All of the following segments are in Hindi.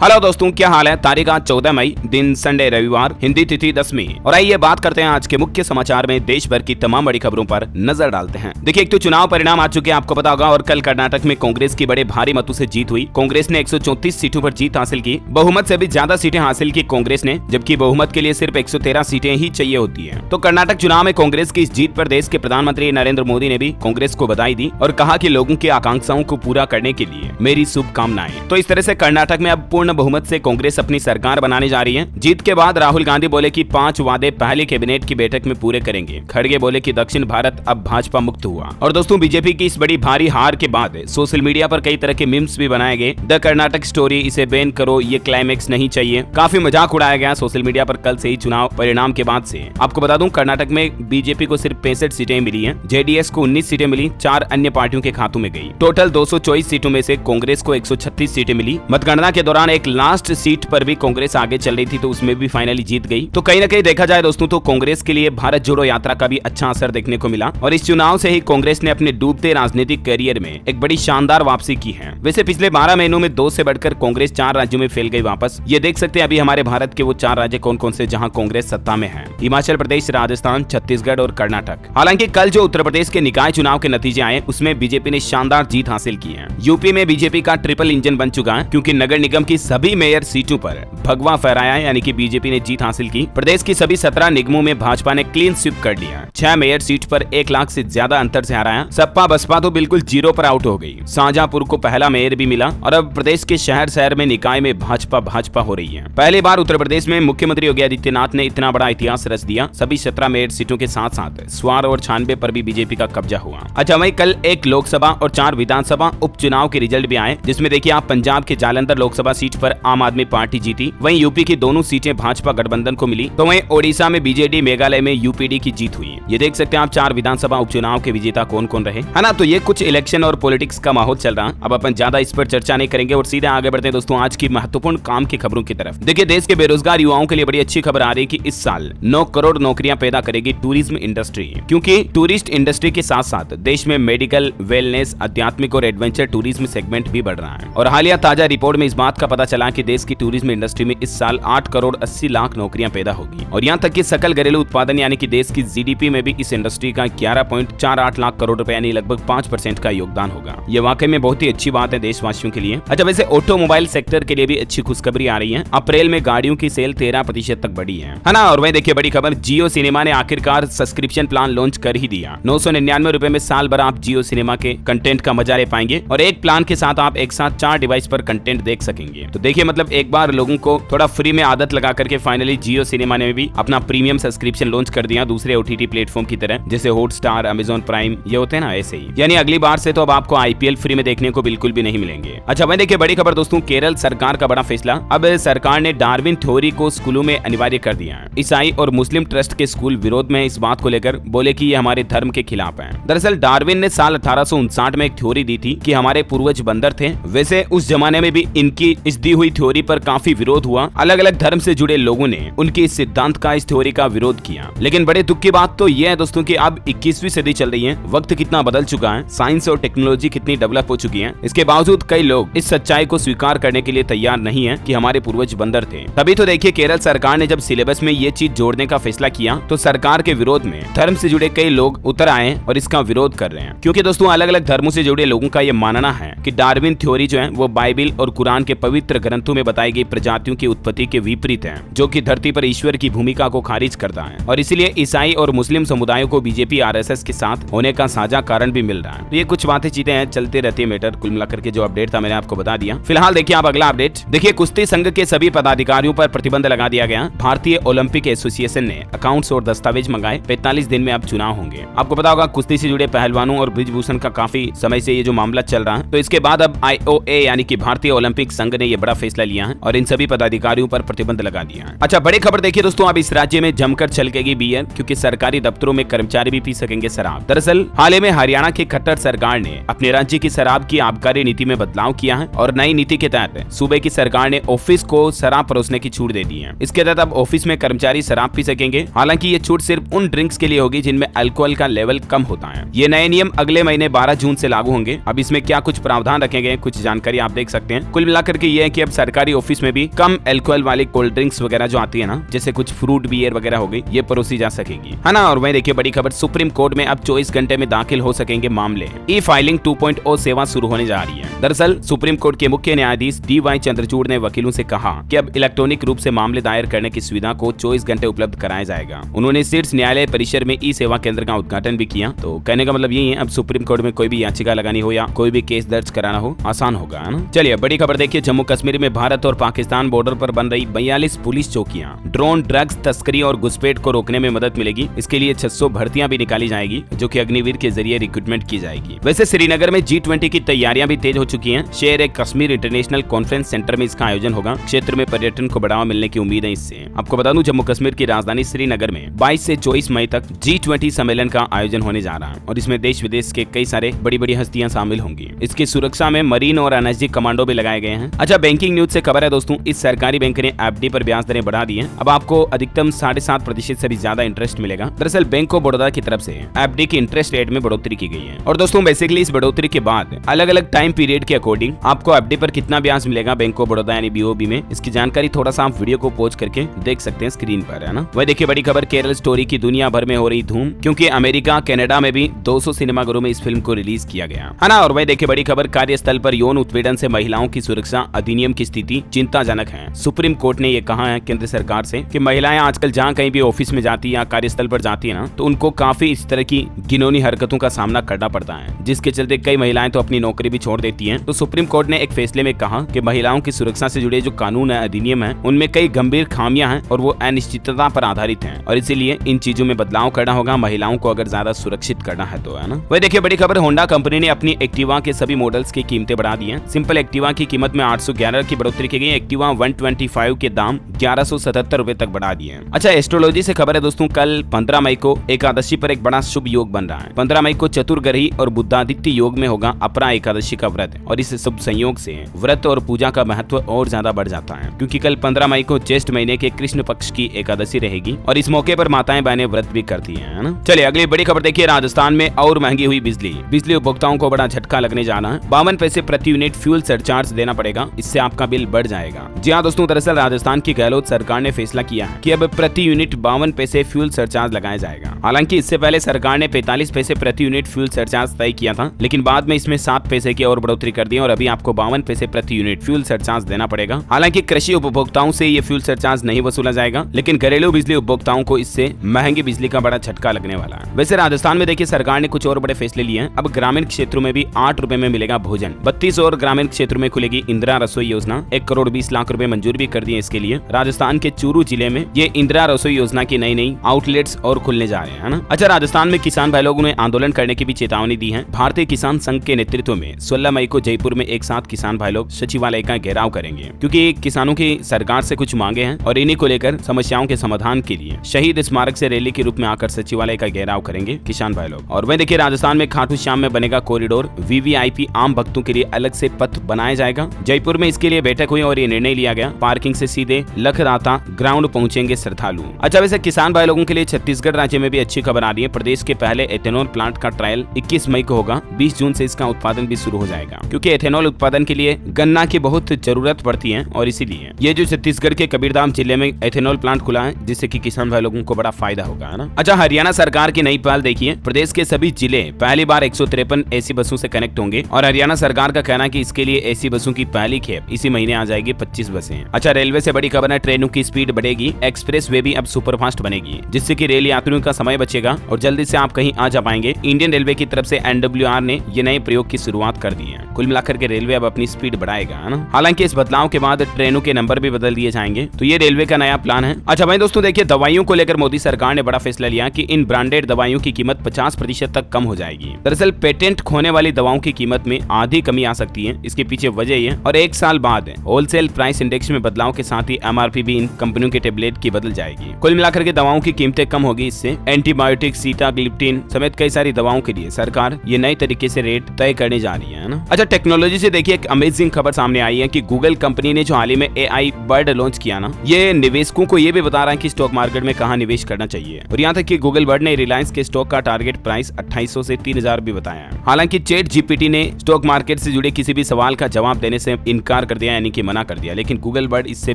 हेलो दोस्तों, क्या हाल है। तारीख आज 14 मई, दिन संडे रविवार, हिंदी तिथि 10वीं। और आइए बात करते हैं आज के मुख्य समाचार में देश भर की तमाम बड़ी खबरों पर नजर डालते हैं। देखिए, एक तो चुनाव परिणाम आ चुके हैं, आपको पता होगा। और कल कर्नाटक में कांग्रेस की बड़े भारी मतों से जीत हुई। कांग्रेस ने 134 सीटों पर जीत हासिल की। बहुमत से भी ज्यादा सीटें हासिल की कांग्रेस ने, जबकि बहुमत के लिए सिर्फ 113 सीटें ही चाहिए होती है। तो कर्नाटक चुनाव में कांग्रेस की इस जीत पर देश के प्रधानमंत्री नरेंद्र मोदी ने भी कांग्रेस को बधाई दी और कहा कि लोगों की आकांक्षाओं को पूरा करने के लिए मेरी शुभकामनाएं। तो इस तरह से कर्नाटक में अब पूर्ण बहुमत से कांग्रेस अपनी सरकार बनाने जा रही है। जीत के बाद राहुल गांधी बोले कि 5 वादे पहले कैबिनेट की बैठक में पूरे करेंगे। खड़गे बोले कि दक्षिण भारत अब भाजपा मुक्त हुआ। और दोस्तों, बीजेपी की इस बड़ी भारी हार के बाद सोशल मीडिया पर कई तरह के मीम्स भी बनाए गए। द कर्नाटक स्टोरी, इसे बैन करो, ये क्लाइमेक्स नहीं चाहिए। काफी मजाक उड़ाया गया सोशल मीडिया पर कल से ही चुनाव परिणाम के बाद से। आपको बता दूं, कर्नाटक में बीजेपी को सिर्फ 65 सीटें मिली हैं, जेडीएस को 19 सीटें मिली, 4 अन्य पार्टियों के खातों में गई। टोटल 224 सीटों में से कांग्रेस को 136 सीटें मिली। मतगणना के दौरान एक लास्ट सीट पर भी कांग्रेस आगे चल रही थी, तो उसमें भी फाइनली जीत गई। तो कहीं ना कहीं देखा जाए दोस्तों, तो कांग्रेस के लिए भारत जोड़ो यात्रा का भी अच्छा असर देखने को मिला। और इस चुनाव से ही कांग्रेस ने अपने डूबते राजनीतिक करियर में एक बड़ी शानदार वापसी की है। वैसे पिछले 12 महीनों में 2 से बढ़कर कांग्रेस 4 राज्यों में फैल गई वापस। ये देख सकते हैं अभी हमारे भारत के वो 4 राज्य कौन कौन से जहां कांग्रेस सत्ता में है: हिमाचल प्रदेश, राजस्थान, छत्तीसगढ़ और कर्नाटक। हालांकि कल जो उत्तर प्रदेश के निकाय चुनाव के नतीजे आए, उसमें बीजेपी ने शानदार जीत हासिल की है। यूपी में बीजेपी का ट्रिपल इंजन बन चुका है, क्योंकि नगर निगम की सभी मेयर सीटों पर भगवा फहराया है, यानी कि बीजेपी ने जीत हासिल की। प्रदेश की सभी 17 निगमों में भाजपा ने क्लीन स्वीप कर लिया। 6 मेयर सीट पर 1 लाख से ज्यादा अंतर से हराया। सपा बसपा तो बिल्कुल जीरो पर आउट हो गई। शाहजहांपुर को पहला मेयर भी मिला। और अब प्रदेश के शहर शहर में निकाय में भाजपा हो रही है। पहली बार उत्तर प्रदेश में मुख्यमंत्री योगी आदित्यनाथ ने इतना बड़ा इतिहास रच दिया। सभी 17 मेयर सीटों के साथ साथ स्वार और 96 पर भी बीजेपी का कब्जा हुआ। अच्छा, वहीं कल एक लोकसभा और 4 विधानसभा उपचुनाव के रिजल्ट भी आए, जिसमें देखिए आप पंजाब के जालंधर लोकसभा सीट पर आम आदमी पार्टी जीती। वहीं यूपी की दोनों सीटें भाजपा गठबंधन को मिली। तो वहीं ओडिशा में बीजेडी, मेघालय में यूपीडी की जीत हुई। ये देख सकते हैं आप 4 विधानसभा उपचुनाव के विजेता कौन कौन रहे, है ना। तो ये कुछ इलेक्शन और पॉलिटिक्स का माहौल चल रहा। अब अपन ज्यादा इस पर चर्चा नहीं करेंगे और सीधे आगे बढ़ते हैं दोस्तों आज की महत्वपूर्ण काम की खबरों की तरफ। देखिए, देश के बेरोजगार युवाओं के लिए बड़ी अच्छी खबर आ रही है कि इस साल 9 करोड़ नौकरियां पैदा करेगी टूरिज्म इंडस्ट्री। क्योंकि टूरिस्ट इंडस्ट्री के साथ साथ देश में मेडिकल, वेलनेस, आध्यात्मिक और एडवेंचर टूरिज्म सेगमेंट भी बढ़ रहा है। और हालिया ताजा रिपोर्ट में इस बात का पता चला कि देश की टूरिज्म इंडस्ट्री में इस साल 8 करोड़ 80 लाख नौकरियां पैदा होगी। और यहाँ तक कि सकल घरेलू उत्पादन यानी कि देश की जीडीपी में भी इस इंडस्ट्री का 11.48 लाख करोड़ रुपए यानी लगभग 5% का योगदान होगा। ये वाकई में बहुत ही अच्छी बात है देशवासियों के लिए। अच्छा, वैसे ऑटोमोबाइल सेक्टर के लिए भी अच्छी खुशखबरी आ रही है। अप्रैल में गाड़ियों की सेल 13% तक बढ़ी है ना। और वही देखिए बड़ी खबर, जियो सिनेमा ने आखिरकार सब्सक्रिप्शन प्लान लॉन्च कर ही दिया। 999 रुपए में साल भर आप जियो सिनेमा के कंटेंट का मजा ले पाएंगे। और एक प्लान के साथ आप एक साथ 4 डिवाइस पर कंटेंट देख सकेंगे। तो देखिए, मतलब एक बार लोगों को थोड़ा फ्री में आदत लगा करके फाइनली जियो सिनेमा ने भी अपना प्रीमियम सब्सक्रिप्शन लॉन्च कर दिया, दूसरे ओटीटी प्लेटफॉर्म की तरह, जैसे हॉटस्टार, अमेजॉन प्राइम, ये होते हैं ना, ऐसे ही। यानी अगली बार से तो अब आपको आईपीएल फ्री में देखने को बिल्कुल भी नहीं मिलेंगे। अच्छा, वहीं देखिए बड़ी खबर दोस्तों, केरल सरकार का बड़ा फैसला। अब सरकार ने डार्विन थ्योरी को स्कूलों में अनिवार्य कर दिया है। ईसाई और मुस्लिम ट्रस्ट के स्कूल विरोध में इस बात को लेकर बोले कि ये हमारे धर्म के खिलाफ है। दरअसल डार्विन ने साल 1859 में एक थ्योरी दी थी कि हमारे पूर्वज बंदर थे। वैसे उस जमाने में भी इनकी इस दी हुई थ्योरी पर काफी विरोध हुआ। अलग अलग धर्म से जुड़े लोगों ने उनके इस सिद्धांत का, इस थ्योरी का विरोध किया। लेकिन बड़े दुख की बात तो यह है दोस्तों कि अब 21वीं सदी चल रही है, वक्त कितना बदल चुका है, साइंस और टेक्नोलॉजी कितनी डेवलप हो चुकी है। इसके बावजूद कई लोग इस सच्चाई को स्वीकार करने के लिए तैयार नहीं है कि हमारे पूर्वज बंदर थे। तभी तो देखिए केरल सरकार ने जब सिलेबस में ये चीज जोड़ने का फैसला किया, तो सरकार के विरोध में धर्म से जुड़े कई लोग उतर आए और इसका विरोध कर रहे हैं। क्योंकि दोस्तों अलग अलग धर्मों से जुड़े लोगों का यह मानना है कि डार्विन थ्योरी जो है वो बाइबिल और कुरान के पवित्र ग्रंथों में बताई गई प्रजातियों की उत्पत्ति के विपरीत है, जो कि धरती पर ईश्वर की भूमिका को खारिज करता है। और इसलिए ईसाई और मुस्लिम समुदायों को बीजेपी आरएसएस के साथ होने का साझा कारण भी मिल रहा है। तो ये कुछ बातें चीजें हैं, चलते रहती है मैटर। कुल मिलाकर के जो अपडेट था मैंने आपको बता दिया। फिलहाल देखिए आप अगला अपडेट। देखिए, कुश्ती संघ के सभी पदाधिकारियों पर प्रतिबंध लगा दिया गया। भारतीय ओलंपिक एसोसिएशन ने अकाउंट्स और दस्तावेज मंगाए। 45 दिन में अब चुनाव होंगे। आपको पता होगा कुश्ती से जुड़े पहलवानों और ब्रिजभूषण का काफी समय से ये जो मामला चल रहा है, तो इसके बाद अब IOA यानी कि भारतीय ओलंपिक संघ ने ये बड़ा फैसला लिया है और इन सभी पदाधिकारियों पर प्रतिबंध लगा दिया है। अच्छा, बड़ी खबर देखिए दोस्तों, अब इस राज्य में जमकर छलकेगी बियर, क्योंकि सरकारी दफ्तरों में कर्मचारी भी पी सकेंगे शराब। दरअसल हाल ही में हरियाणा की खट्टर सरकार ने अपने राज्य की शराब की आबकारी नीति में बदलाव किया है और नई नीति के तहत सूबे की सरकार ने ऑफिस को शराब परोसने की छूट दे दी है। इसके तहत अब ऑफिस में कर्मचारी शराब पी सकेंगे। हालांकि ये छूट सिर्फ उन ड्रिंक्स के लिए होगी जिनमें अल्कोहल का लेवल कम होता है। ये नए नियम अगले महीने 12 जून से लागू होंगे। अब इसमें क्या कुछ प्रावधान रखे गए, कुछ जानकारी आप देख सकते हैं। कुल मिलाकर के ये हैं कि अब सरकारी ऑफिस में भी कम अल्कोहल वाली कोल्ड ड्रिंक्स वगैरह जो आती है ना, जैसे कुछ फ्रूट बियर वगैरह हो गई, ये परोसी जा सकेगी, है ना। और वहीं देखिए बड़ी खबर, सुप्रीम कोर्ट में अब 24 घंटे में दाखिल हो सकेंगे मामले। ई फाइलिंग 2.0 सेवा शुरू होने जा रही है। दरअसल सुप्रीम कोर्ट के मुख्य न्यायाधीश DY चंद्रचूड़ ने वकीलों से कहा कि अब इलेक्ट्रॉनिक रूप से मामले दायर करने की सुविधा को 24 घंटे उपलब्ध कराया जाएगा। उन्होंने शीर्ष न्यायालय परिसर में ई सेवा केंद्र का उद्घाटन भी किया। तो कहने का मतलब यही है, अब सुप्रीम कोर्ट में कोई भी याचिका लगानी हो या कोई भी केस दर्ज कराना हो, आसान होगा, है ना। चलिए बड़ी खबर देखिए, जम्मू कश्मीर में भारत और पाकिस्तान बॉर्डर पर बन रही 42 पुलिस चौकियां, ड्रोन, ड्रग्स तस्करी और घुसपैठ को रोकने में मदद मिलेगी। इसके लिए 600 भर्तियां भी निकाली जाएगी, जो कि अग्निवीर के जरिए रिक्रूटमेंट की जाएगी। वैसे श्रीनगर में G20 की तैयारियां भी तेज हो चुकी हैं। शेर ए कश्मीर इंटरनेशनल कॉन्फ्रेंस सेंटर में इसका आयोजन होगा। क्षेत्र में पर्यटन को बढ़ावा मिलने की उम्मीद है। इससे आपको बता दूं, जम्मू कश्मीर की राजधानी श्रीनगर में 22 से 24 मई तक G20 सम्मेलन का आयोजन होने जा रहा है और इसमें देश विदेश के कई सारे बड़ी बड़ी हस्तियां शामिल होंगी। इसकी सुरक्षा में मरीन और एनएसजी कमांडो भी लगाए गए हैं। अच्छा, बैंकिंग न्यूज से खबर है दोस्तों, इस सरकारी बैंक ने FD पर ब्याज दरें बढ़ा दी है। अब आपको अधिकतम 7.5% से भी ज्यादा इंटरेस्ट मिलेगा। दरअसल बैंक ऑफ बड़ौदा की तरफ से FD की इंटरेस्ट रेट में बढ़ोतरी की गई है। और दोस्तों बेसिकली इस बढ़ोतरी के बाद अलग अलग टाइम पीरियड के अकॉर्डिंग आपको FD पर कितना ब्याज मिलेगा बैंक ऑफ बड़ौदा यानी BOB में, इसकी जानकारी थोड़ा सा आप वीडियो को पॉज करके देख सकते हैं स्क्रीन पर, है ना। वही देखिए बड़ी खबर, केरल स्टोरी की दुनिया भर में हो रही धूम, क्योंकि अमेरिका कनाडा में भी 200 सिनेमाघरों में इस फिल्म को रिलीज किया गया, है ना। और वही देखिए बड़ी खबर, कार्यस्थल पर यौन उत्पीड़न से महिलाओं की सुरक्षा अधिनियम की स्थिति चिंताजनक है। सुप्रीम कोर्ट ने यह कहा है केंद्र सरकार से कि महिलाएं आजकल जहां कहीं भी ऑफिस में जाती है या कार्यस्थल पर जाती है ना, तो उनको काफी इस तरह की घिनौनी हरकतों का सामना करना पड़ता है, जिसके चलते कई महिलाएं तो अपनी नौकरी भी छोड़ देती हैं। तो सुप्रीम कोर्ट ने एक फैसले में कहा कि महिलाओं की सुरक्षा से जुड़े जो कानून है, अधिनियम है, उनमें कई गंभीर खामियां हैं और वो अनिश्चितता पर आधारित हैं और इसीलिए इन चीजों में बदलाव करना होगा महिलाओं को अगर ज्यादा सुरक्षित करना है तो, है ना। वही देखिए बड़ी खबर, होंडा कंपनी ने अपनी एक्टिवा के सभी मॉडल्स की कीमतें बढ़ा दी हैं। सिंपल एक्टिवा की कीमत में 811 की बढ़ोतरी की गई। एक्टिवा 125 के दाम 1177 रुपए तक बढ़ा दिए हैं। अच्छा, एस्ट्रोलॉजी से खबर है दोस्तों, कल 15 मई को एकादशी पर एक बड़ा शुभ योग बन रहा है। 15 मई को चतुर्ग्रही और बुद्धादित्य योग में होगा अपरा एकादशी का व्रत और इस शुभ संयोग से व्रत और पूजा का महत्व और ज्यादा बढ़ जाता है, क्योंकि कल 15 मई को ज्येष्ठ महीने के कृष्ण पक्ष की एकादशी रहेगी और इस मौके पर माताएं बहनें व्रत भी करती है ना। चलिए अगली बड़ी खबर देखिए, राजस्थान में और महंगी हुई बिजली उपभोक्ताओं को बड़ा झटका लगने जाना है। 52 पैसे प्रति यूनिट फ्यूल सरचार्ज देना पड़ेगा, इससे आपका बिल बढ़ जाएगा। जी हाँ दोस्तों, दरअसल राजस्थान की गहलोत सरकार ने फैसला किया है कि अब प्रति यूनिट 52 पैसे फ्यूल सरचार्ज लगाया जाएगा। हालांकि इससे पहले सरकार ने 45 पैसे प्रति यूनिट फ्यूल सरचार्ज तय किया था, लेकिन बाद में इसमें 7 पैसे की और बढ़ोतरी कर दी और अभी आपको 52 पैसे प्रति यूनिट फ्यूल सरचार्ज देना पड़ेगा। हालांकि कृषि उपभोक्ताओं से ये फ्यूल सरचार्ज नहीं वसूला जाएगा, लेकिन घरेलू बिजली उपभोक्ताओं को इससे महंगी बिजली का बड़ा झटका लगने वाला है। वैसे राजस्थान में देखिए सरकार ने कुछ और बड़े फैसले लिए हैं। अब ग्रामीण क्षेत्रों में भी 8 रुपए में मिलेगा भोजन। 32 और ग्रामीण क्षेत्रों में खुलेगी इंदिरा रसोई योजना। 1 करोड़ 20 लाख रुपए मंजूर भी कर दिए इसके लिए। राजस्थान के चूरू जिले में ये इंदिरा रसोई योजना की नई आउटलेट्स और खुलने जा रहे हैं ना। अच्छा, राजस्थान में किसान भाई लोगों ने आंदोलन करने की भी चेतावनी दी है। भारतीय किसान संघ के नेतृत्व में 16 मई को जयपुर में एक साथ किसान भाई लोग सचिवालय का घेराव करेंगे, क्योंकि किसानों की सरकार से कुछ मांगे हैं और इन्हीं को लेकर समस्याओं के समाधान के लिए शहीद स्मारक से रैली के रूप में आकर सचिवालय का घेराव करेंगे किसान भाई लोग। और वहीं देखिए राजस्थान में खाटू श्याम में बनेगा कॉरिडोर। VVIP आम भक्तों के लिए अलग से पथ बनाया जाएगा। जयपुर में इसके लिए बैठक हुई और ये निर्णय लिया गया। पार्किंग से सीधे लखराता ग्राउंड पहुंचेंगे श्रद्धालु। अच्छा, वैसे किसान भाई लोगों के लिए छत्तीसगढ़ राज्य में भी अच्छी खबर आ रही है। प्रदेश के पहले एथेनॉल प्लांट का ट्रायल 21 मई को होगा। 20 जून से इसका उत्पादन भी शुरू हो जाएगा, क्योंकि एथेनॉल उत्पादन के लिए गन्ना की बहुत जरूरत पड़ती है और इसीलिए ये जो छत्तीसगढ़ के कबीरधाम जिले में एथेनॉल प्लांट खुला है, जिससे कि किसान भाई लोगों को बड़ा फायदा होगा, है ना। अच्छा, हरियाणा सरकार की नई पहल देखिए। प्रदेश के सभी जिले पहली बार 153 AC बसों से कनेक्ट होंगे और हरियाणा सरकार का कहना है कि इसके लिए AC बसों की पहली खेप इसी महीने आ जाएगी 25 बसें। अच्छा, रेलवे से बड़ी खबर है, ट्रेनों की स्पीड बढ़ेगी। एक्सप्रेस वे भी अब सुपरफास्ट बनेगी, जिससे कि रेल यात्रियों का समय बचेगा और जल्दी से आप कहीं आ जा पाएंगे। इंडियन रेलवे की तरफ से NWR ने ये नए प्रयोग की शुरुआत कर दी है। कुल मिलाकर के रेलवे अब अपनी स्पीड बढ़ाएगा, है ना। हालांकि इस बदलाव के बाद ट्रेनों के नंबर भी बदल दिए जाएंगे, तो ये रेलवे का नया प्लान है। अच्छा भाई दोस्तों, देखिए दवाइयों को लेकर मोदी सरकार ने बड़ा फैसला लिया कि इन ब्रांडेड दवाइयों की कीमत 50% तक कम हो जाएगी। दरअसल पेटेंट खोने वाली दवाओं की कीमत में आधी कमी आ सकती है। इसके पीछे वजह ये और 1 साल बाद होलसेल प्राइस इंडेक्स में बदलाव के साथ ही MRP भी इन कंपनियों के टेबलेट की बदल जाएगी। कुल मिलाकर के दवाओं की कीमतें कम होगी। इससे एंटीबायोटिक, सीटाग्लिप्टिन समेत कई सारी दवाओं के लिए सरकार ये नए तरीके से रेट तय करने जा रही है ना। अच्छा, टेक्नोलॉजी से देखिए एक अमेजिंग खबर सामने आई है कि गूगल कंपनी ने जो हाल ही में AI बर्ड लॉन्च किया ना, ये निवेशकों को ये भी बता रहा है कि स्टॉक मार्केट में कहां निवेश करना चाहिए। और यहाँ तक कि गूगल बर्ड ने रिलायंस के स्टॉक का टारगेट प्राइस 2800 से 3000 भी बताया है। हालांकि चैट GPT ने स्टॉक मार्केट से जुड़े किसी भी सवाल का जवाब देने से इनकार इनकार कर दिया, यानी कि मना कर दिया, लेकिन गूगल बर्ड इससे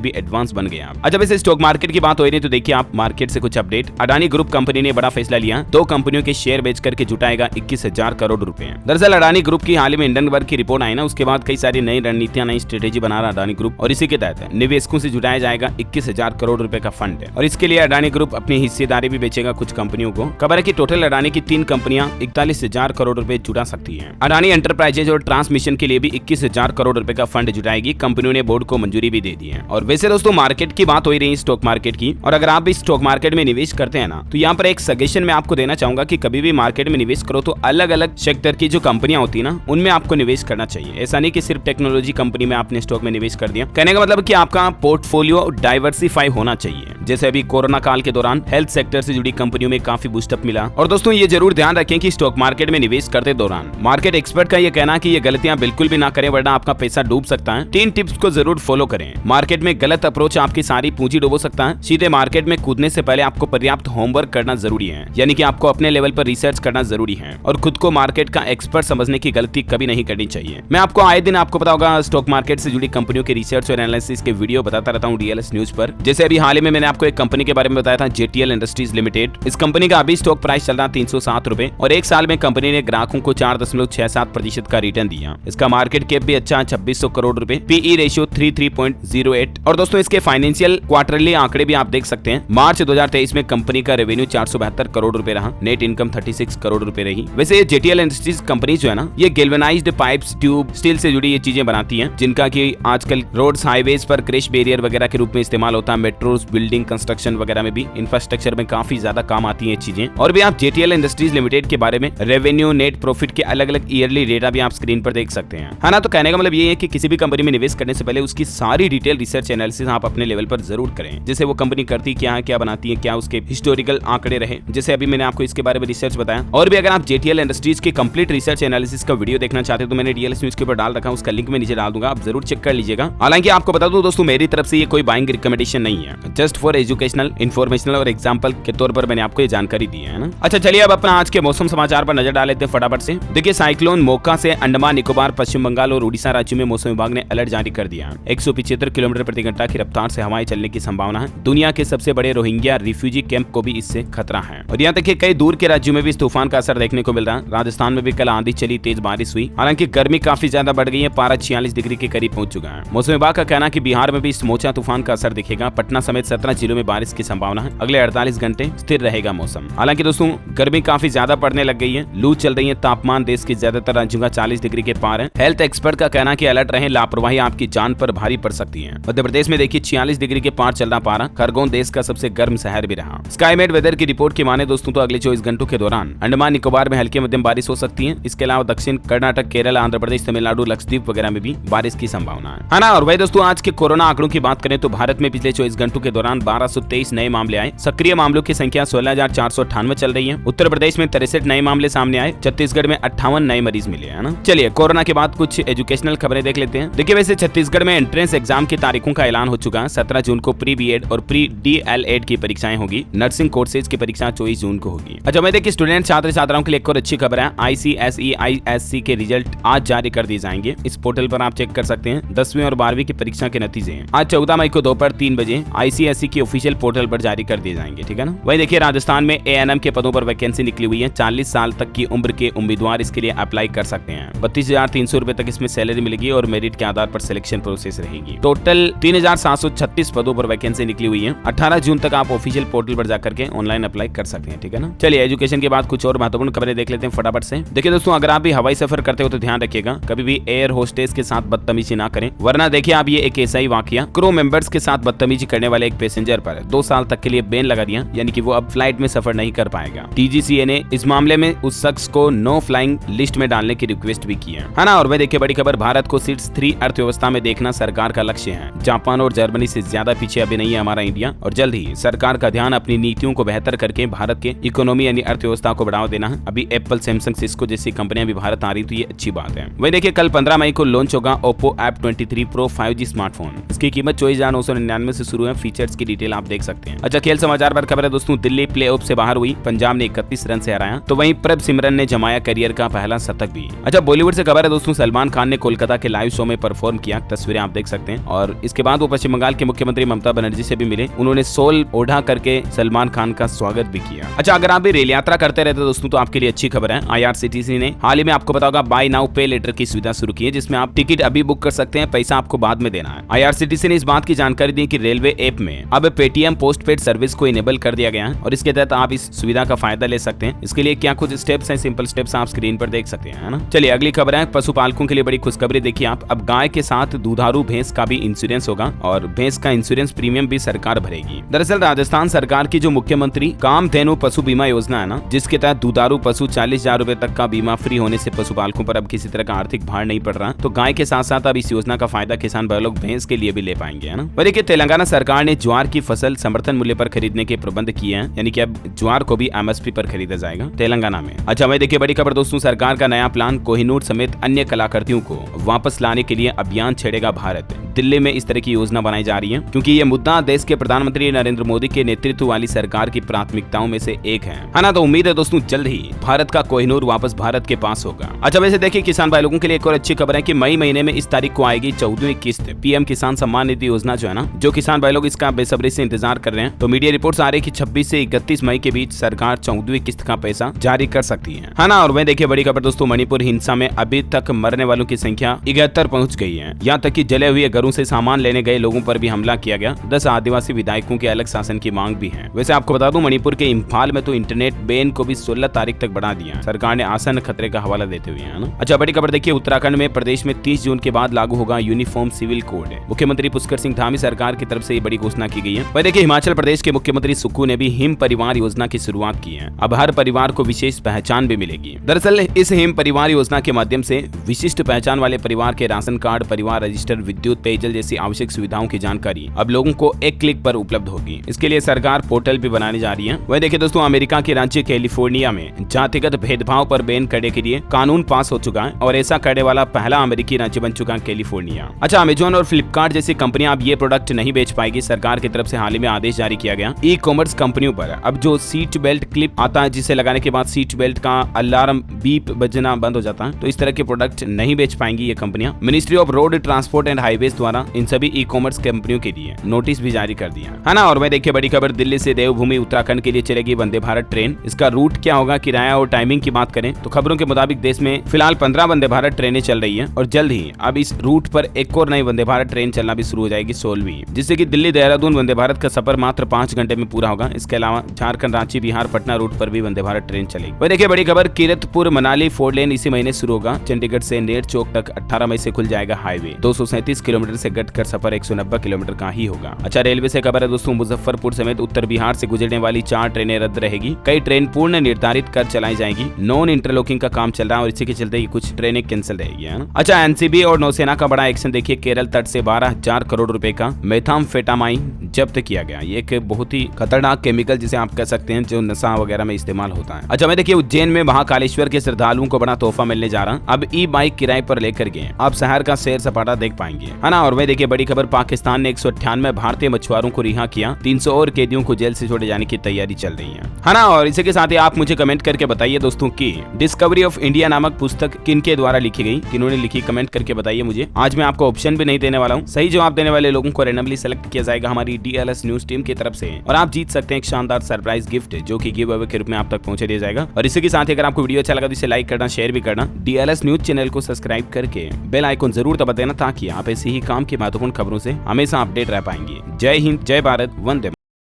भी एडवांस बन गया। अच्छा, वैसे स्टॉक मार्केट की बात हो रही है तो देखिए आप मार्केट से कुछ अपडेट। अडानी ग्रुप कंपनी ने बड़ा फैसला लिया, 2 कंपनियों के शेयर बेच करके जुटाएगा 21,000 करोड़ रुपए। दरअसल अडानी ग्रुप की हाल ही में हिंडनबर्ग की रिपोर्ट आई ना, उसके बाद कई सारी नई रणनीतियां, नई स्ट्रेटेजी बना रहा अडानी ग्रुप, और इसी के तहत निवेशकों से जुटाया जाएगा 21,000 करोड़ रुपए का फंड है। और इसके लिए अडानी ग्रुप अपनी हिस्सेदारी भी बेचेगा कुछ कंपनियों को। खबर है कि टोटल अडानी की 3 कंपनियां 41,000 करोड़ रुपए जुटा सकती हैं। अडानी एंटरप्राइजेज और ट्रांसमिशन के लिए भी 21,000 करोड़ रुपए का फंड जुटाएगी। कंपनियों ने बोर्ड को मंजूरी भी दे दी है। और वैसे दोस्तों मार्केट की बात हो रही है स्टॉक मार्केट की, और अगर आप भी स्टॉक मार्केट में निवेश करते हैं ना, तो यहाँ पर एक सजेशन मैं आपको देना चाहूंगा कि कभी भी मार्केट में निवेश करो तो अलग अलग सेक्टर की जो कंपनियां होती है ना, उनमें आपको निवेश करना चाहिए। ऐसा नहीं कि सिर्फ टेक्नोलॉजी कंपनी में आपने स्टॉक में निवेश कर दिया। कहने का मतलब कि आपका पोर्टफोलियो डाइवर्सिफाई होना चाहिए। जैसे अभी कोरोना काल के दौरान हेल्थ सेक्टर से जुड़ी कंपनियों में काफी बूस्टअप मिला। और दोस्तों ये जरूर ध्यान रखें कि स्टॉक मार्केट में निवेश करते दौरान मार्केट एक्सपर्ट का ये कहना कि ये गलतियां बिल्कुल भी ना करें, वरना आपका पैसा डूब सकता है। 3 टिप्स को जरूर फॉलो करें। मार्केट में गलत अप्रोच आपकी सारी पूंजी डुबो सकता है। सीधे मार्केट में कूदने से पहले आपको पर्याप्त होमवर्क करना जरूरी है, यानी कि आपको अपने लेवल पर रिसर्च करना जरूरी है और खुद को मार्केट का एक्सपर्ट समझने की गलती कभी नहीं करनी चाहिए। मैं आपको आए दिन आपको पता होगा स्टॉक मार्केट से जुड़ी कंपनियों के रिसर्च और एनालिसिस के वीडियो बताता रहता हूँ डीएलएस न्यूज पर। जैसे अभी हाल ही में मैंने आपको एक कंपनी के बारे में बताया था, जेटीएल इंडस्ट्रीज लिमिटेड। इस कंपनी का अभी स्टॉक प्राइस चल रहा 307 रुपए, और एक साल में कंपनी ने ग्राहकों को 4.67% का रिटर्न दिया। इसका मार्केट कैप भी अच्छा 2600 करोड़ रुपए, पीई रेशियो 33.08। और दोस्तों इसके फाइनेंशियल क्वार्टरली आंकड़े भी आप देख सकते हैं। मार्च 2023 में कंपनी का रेवेन्यू 472 करोड़ रुपए रहा, नेट इनकम 36 करोड़ रुपए रही। वैसे ये जेटीएल इंडस्ट्रीज कंपनी जो है ना, ये गैल्वेनाइज्ड पाइप्स, ट्यूब, स्टील से जुड़ी ये चीजें बनाती हैं, जिनका कि आजकल रोड्स, हाईवेज पर क्रैश बैरियर वगैरह के रूप में इस्तेमाल होता है। मेट्रोस, बिल्डिंग कंस्ट्रक्शन वगैरह में भी, इंफ्रास्ट्रक्चर में काफी ज्यादा काम आती है चीजें। और भी आप जेटीएल इंडस्ट्रीज लिमिटेड के बारे में रेवेन्यू, नेट प्रॉफिट के अलग अलग ईयरली डेटा भी आप स्क्रीन पर देख सकते हैं, है ना। तो कहने का मतलब ये है कि किसी भी कंपनी में निवेश करने से पहले उसकी सारी डिटेल रिसर्च एनालिसिस आप अपने लेवल पर जरूर करें। जैसे वो कंपनी करती क्या है, क्या बनाती है, क्या उसके हिस्टोरिकल आंकड़े रहे, जैसे अभी मैंने आपको इसके बारे में रिसर्च बताया। और भी अगर आप जेटीएल इंडस्ट्रीज के कंप्लीट रिसर्च एनालिसिस का वीडियो देखना चाहते हो तो मैंने डीएलएस न्यूज के ऊपर डाल रखा है, उसका लिंक मैं नीचे डाल दूंगा, आप जरूर चेक कर लीजिएगा। हालांकि आपको बता दूं दोस्तों, मेरी तरफ से ये कोई बाइंग रिकमेंडेशन नहीं है, जस्ट फॉर एजुकेशनल, इन्फॉर्मेशनल और एग्जांपल के तौर पर मैंने आपको ये जानकारी दी है ना। अच्छा चलिए अब अपना आज के मौसम समाचार पर नजर डाल लेते हैं फटाफट से। देखिए साइक्लोन मोका से अंडमान निकोबार, पश्चिम बंगाल और उड़ीसा राज्यों में मौसम विभाग ने अलर्ट जारी कर दिया। 175 किलोमीटर प्रति घंटा की रफ्तार से हवाएं चलने की संभावना है। दुनिया के सबसे बड़े रोहिंग्या रिफ्यूजी कैंप को भी इससे खतरा है। और यहाँ तक कि कई दूर के राज्यों में भी इस तूफान का असर देखने को मिल रहा है। राजस्थान में भी कल आंधी चली, तेज बारिश हुई। हालांकि गर्मी काफी ज्यादा बढ़ गई है, पारा 46 डिग्री के करीब पहुंच चुका है। मौसम विभाग का कहना है कि बिहार में भी इस मोचा तूफान का असर दिखेगा। पटना समेत 17 जिलों में बारिश की संभावना है। अगले 48 घंटे स्थिर रहेगा मौसम। हालांकि दोस्तों गर्मी काफी ज्यादा पड़ने लग गई है, लू चल रही है, तापमान देश के ज्यादातर राज्यों का 40 डिग्री के पार है। हेल्थ एक्सपर्ट का कहना है कि अलर्ट रहे, लापरवाही आपकी जान पर भारी पड़ सकती है। मध्य प्रदेश में देखिए 46 डिग्री के पार चल रहा पारा। खरगोन देश का सबसे गर्म शहर भी रहा। स्काईमेट वेदर की रिपोर्ट की माने दोस्तों तो अगले 24 घंटों के दौरान अंडमान निकोबार में हल्की मध्यम बारिश हो सकती है। इसके अलावा दक्षिण कर्नाटक, केरल, आंध्र प्रदेश, तमिलनाडु, लक्षद्वीप वगैरह में भी बारिश की संभावना है ना। और वही दोस्तों आज के कोरोना आंकड़ों की बात करें तो भारत में पिछले 24 घंटों के दौरान 1223 नए मामले आए। सक्रिय मामलों की संख्या 16,498 चल रही है। उत्तर प्रदेश में 63 नए मामले सामने आए। छत्तीसगढ़ में 58 नए मरीज मिले, है ना। चलिए कोरोना के बाद कुछ एजुकेशनल खबरें देख लेते हैं। देखिए वैसे छत्तीसगढ़ में एंट्रेंस एग्जाम की तारीखों का ऐलान हो चुका है। 17 जून को प्री बीएड और प्री डीएलएड की परीक्षाएं होगी। नर्सिंग कोर्सेज की परीक्षा 24 जून को होगी। अच्छा मैं देखिए स्टूडेंट छात्र छात्राओं के लिए एक और अच्छी खबर है। आईसीएसई आईएससी के रिजल्ट आज जारी कर दिए जाएंगे। इस पोर्टल पर आप चेक कर सकते हैं 10वीं और 12वीं की परीक्षा के नतीजे आज 14 मई को दोपहर 3 बजे आईसीएसई की ऑफिशियल पोर्टल पर जारी कर दिए जाएंगे, ठीक है ना। वही देखिए राजस्थान में एएनएम के पदों पर वैकेंसी निकली हुई है। 40 साल तक की उम्र के उम्मीदवार इसके लिए अप्लाई कर सकते हैं। 32,300 रुपए तक इसमें सैलरी मिलेगी और मेरिट के आधार पर सिलेक्शन प्रोसेस रहेगी। टोटल 3,736 पदों पर वैकेंसी निकली हुई है। 18 जून तक आप ऑफिशियल पोर्टल पर जाकर के ऑनलाइन अप्लाई कर सकते हैं, ठीक है ना। चलिए एजुकेशन के बाद कुछ और महत्वपूर्ण खबरें देख लेते हैं फटाफट से। देखिए दोस्तों अगर आप भी हवाई सफर करते हो तो ध्यान रखिएगा, कभी भी एयर होस्टेस के साथ बदतमीजी ना करें, वरना देखिए आप ये एक ऐसा ही वाकया क्रू मेंबर्स के साथ बदतमीजी करने वाले एक पैसेंजर पर 2 साल तक के लिए बैन लगा दिया, यानी कि वो अब फ्लाइट में सफर नहीं कर पाएगा। टीजीसीए ने इस मामले में उस शख्स को नो फ्लाइंग लिस्ट में डालने की रिक्वेस्ट भी की है ना। और वह देखिए बड़ी खबर, भारत को शीर्ष 3 अर्थव्यवस्था में देखना सरकार का लक्ष्य है। जापान और जर्मनी से ज्यादा पीछे अभी नहीं है हमारा इंडिया, और जल्द ही सरकार का ध्यान अपनी नीतियों को बेहतर करके भारत के इकोनॉमी यानी अर्थव्यवस्था को बढ़ावा देना है। अभी एप्पल, सैमसंग, सिस्को जैसी कंपनियां भी भारत आ रही तो ये अच्छी बात है। वही देखिए कल 15 मई को लॉन्च होगा Oppo F23 Pro 5G smartphone. इसकी कीमत 24,999 से शुरू है। फीचर्स की डिटेल आप देख सकते हैं। अच्छा खेल समाचार पर खबर है दोस्तों, दिल्ली प्लेऑफ से बाहर हुई, पंजाब ने 31 रन से हराया, तो वहीं प्रभ सिमरन ने जमाया करियर का पहला शतक भी। अच्छा बॉलीवुड से खबर है दोस्तों, सलमान खान ने कोलकाता के लाइव शो में परफॉर्म परफॉर्म किया, तस्वीरें आप देख सकते हैं। और इसके बाद वो पश्चिम बंगाल के मुख्यमंत्री ममता बनर्जी से भी मिले, उन्होंने सोल ओढ़ा करके सलमान खान का स्वागत भी किया। अच्छा, अगर आप भी रेल यात्रा करते रहते दोस्तों तो आपके लिए अच्छी खबर है। IRCTC ने हाल ही में आपको पता होगा बाय नाउ पे लेटर की सुविधा शुरू की है, जिसमें आप टिकट अभी बुक कर सकते हैं, पैसा आपको बाद में देना है। IRCTC ने इस बात की जानकारी दी कि रेलवे ऐप में अब पेटीएम पोस्टपेड सर्विस को इनेबल कर दिया गया है और इसके तहत आप इस सुविधा का फायदा ले सकते हैं। इसके लिए क्या कुछ स्टेप्स हैं, सिंपल स्टेप्स आप स्क्रीन पर देख सकते हैं, है ना। चलिए अगली खबर है पशुपालकों के लिए बड़ी खुशखबरी। देखिए आप, अब गाय के साथ दुधारू भैंस का भी इंश्योरेंस होगा और भैंस का इंश्योरेंस प्रीमियम भी सरकार भरेगी। दरअसल राजस्थान सरकार की जो मुख्यमंत्री कामधेनु पशु बीमा योजना है ना, जिसके तहत दुधारू पशु 40,000 रुपए तक का बीमा फ्री होने से पशुपालकों पर अब किसी तरह का आर्थिक भार नहीं पड़ रहा। तो गाय के साथ साथ अब इस योजना का फायदा किसान भाई लोग भैंस के लिए भी ले पाएंगे, है ना। वह देखिए तेलंगाना सरकार ने ज्वार की फसल समर्थन मूल्य पर खरीदने के प्रबंध किए हैं, यानी कि अब ज्वार को भी MSP पर खरीदा जाएगा तेलंगाना में। अच्छा भाई देखिए बड़ी खबर दोस्तों, सरकार का नया प्लान, कोहिनूर समेत अन्य कलाकृतियों को वापस लाने के लिए अभियान छेड़ेगा भारत। दिल्ली में इस तरह की योजना बनाई जा रही है क्योंकि ये मुद्दा देश के प्रधानमंत्री नरेंद्र मोदी के नेतृत्व वाली सरकार की प्राथमिकताओं में से एक है ना। तो उम्मीद है दोस्तों जल्द ही भारत का कोहिनूर वापस भारत के पास होगा। अच्छा वैसे देखिए किसान भाई लोगों के लिए एक और अच्छी खबर है कि मई महीने में इस तारीख को आएगी 14वीं किस्त PM किसान सम्मान निधि योजना जो है ना, जो किसान भाई लोग इसका बेसब्री से इंतजार कर रहे हैं। तो मीडिया रिपोर्ट्स आ रही है कि 26 से 31 मई के बीच सरकार 14वीं किस्त का पैसा जारी कर सकती है ना। और वह देखिए बड़ी खबर दोस्तों, मणिपुर हिंसा में अभी तक मरने वालों की संख्या 71 पहुंच गई है। यहाँ तक कि जले हुए घरों से सामान लेने गए लोगों पर भी हमला किया गया। 10 आदिवासी विधायकों के अलग शासन की मांग भी है। वैसे आपको बता दूं मणिपुर के इम्फाल में तो इंटरनेट बैन को भी 16 तारीख तक बढ़ा दिया सरकार ने, आसन खतरे का हवाला देते हुए, है ना। अच्छा बड़ी खबर देखिए, उत्तराखंड में प्रदेश में 30 जून के बाद लागू होगा यूनिफॉर्म सिविल कोड। मुख्यमंत्री पुष्कर सिंह धामी सरकार की तरफ से ये बड़ी घोषणा की गई है। वह देखिए हिमाचल प्रदेश के मुख्यमंत्री सुक्खू ने भी हिम परिवार योजना की शुरुआत की है। अब हर परिवार को विशेष पहचान भी मिलेगी। दरअसल इस हिम परिवार योजना के माध्यम से विशिष्ट पहचान वाले परिवार के राशन कार्ड, परिवार रजिस्टर, विद्युत, पेयजल जैसी आवश्यक सुविधाओं की जानकारी अब लोगों को एक क्लिक पर उपलब्ध होगी। इसके लिए सरकार पोर्टल भी बनाने जा रही है। वह देखिए दोस्तों, अमेरिका के राज्य कैलिफोर्निया में जातिगत भेदभाव पर बैन करने के लिए कानून पास हो चुका है और ऐसा करने वाला पहला अमेरिकी राज्य बन चुका है कैलिफोर्निया। अच्छा, अमेजॉन और फ्लिपकार्ट जैसी कंपनियां अब ये प्रोडक्ट नहीं बेच पाएगी। सरकार की तरफ से हाल ही में आदेश जारी किया गया। ई कॉमर्स कंपनियों पर अब जो सीट बेल्ट क्लिप आता है, जिसे लगाने के बाद सीट बेल्ट का अलार्म बीप बजना बंद हो जाता है, तो इस तरह के प्रोडक्ट नहीं बेच पाएंगी ये कंपनियां। Ministry of road transport and highways द्वारा इन सभी ई कॉमर्स कंपनियों के लिए नोटिस भी जारी कर दिया, है ना। और मैं देखिए बड़ी खबर, दिल्ली से देवभूमि उत्तराखंड के लिए चलेगी वंदे भारत ट्रेन। इसका रूट क्या होगा, किराया और टाइमिंग की बात करें तो खबरों के मुताबिक देश में फिलहाल 15 वंदे भारत ट्रेनें चल रही है और जल्द ही अब इस रूट पर एक और नई वंदे भारत ट्रेन चलना भी शुरू हो जाएगी, 16वीं, जिससे कि दिल्ली देहरादून वंदे भारत का सफर मात्र 5 घंटे में पूरा होगा। इसके अलावा झारखंड, रांची, बिहार, पटना रूट पर भी वंदे भारत ट्रेन चलेगी। वह देखिए बड़ी खबर, कीरतपुर मनाली 4 लेन इसी महीने शुरू होगा। चंडीगढ़ से नेर चौक तक 18 मई से खुल जाएगा हाईवे। 237 किलोमीटर से घटकर सफर 190 किलोमीटर का ही होगा। अच्छा, रेलवे से खबर है दोस्तों, मुजफ्फरपुर समेत उत्तर बिहार से गुजरने वाली 4 ट्रेनें रद्द रहेगी। कई ट्रेन पूर्ण निर्धारित कर चलाई जाएगी। नॉन इंटरलॉकिंग का काम चल रहा है और इसी के चलते कुछ ट्रेनें कैंसिल रहेगी, है ना। अच्छा, एनसीबी और नौसेना का बड़ा एक्शन देखिए, केरल तट से 12,000 करोड़ रुपए का मेथाम्फेटामाइन जब्त किया गया। ये एक बहुत ही खतरनाक केमिकल जिसे आप कह सकते हैं, जो नशा वगैरह में इस्तेमाल होता है। अच्छा, मैं देखिए उज्जैन में महाकालेश्वर के श्रद्धालुओं को बड़ा तोहफा मिलने जा रहा। अब ई बाइक किराए पर लेकर के आप शहर का सैर सपाटा देख पाएंगे, है ना। और वह देखिए बड़ी खबर, पाकिस्तान ने 198 भारतीय मछुआरों को रिहा किया। 300 और कैदियों को जेल से छोड़े जाने की तैयारी चल रही है ना। और इसी के साथ ही आप मुझे कमेंट करके बताइए दोस्तों कि डिस्कवरी ऑफ इंडिया नामक पुस्तक किनके द्वारा लिखी गई, किन्होंने लिखी, कमेंट करके बताइए मुझे। आज मैं आपको ऑप्शन भी नहीं देने वाला हूँ, सही जवाब देने वाले लोगों को रैंडमली सेलेक्ट किया जाएगा हमारी DLS न्यूज टीम की तरफ से और आप जीत सकते हैं एक शानदार सरप्राइज गिफ्ट, जो कि गिव अवे के रूप में आप तक पहुंचा दिया जाएगा। और इसी के साथ ही अगर आपको वीडियो अच्छा लगा तो इसे लाइक करना, शेयर भी करना। DLS न्यूज चैनल को सब्सक्राइब करके बेल आइकन जरूर दबा देना ताकि आप ऐसी ही काम की महत्वपूर्ण खबरों से हमेशा अपडेट रह पाएंगे। जय हिंद, जय भारत, वंदे।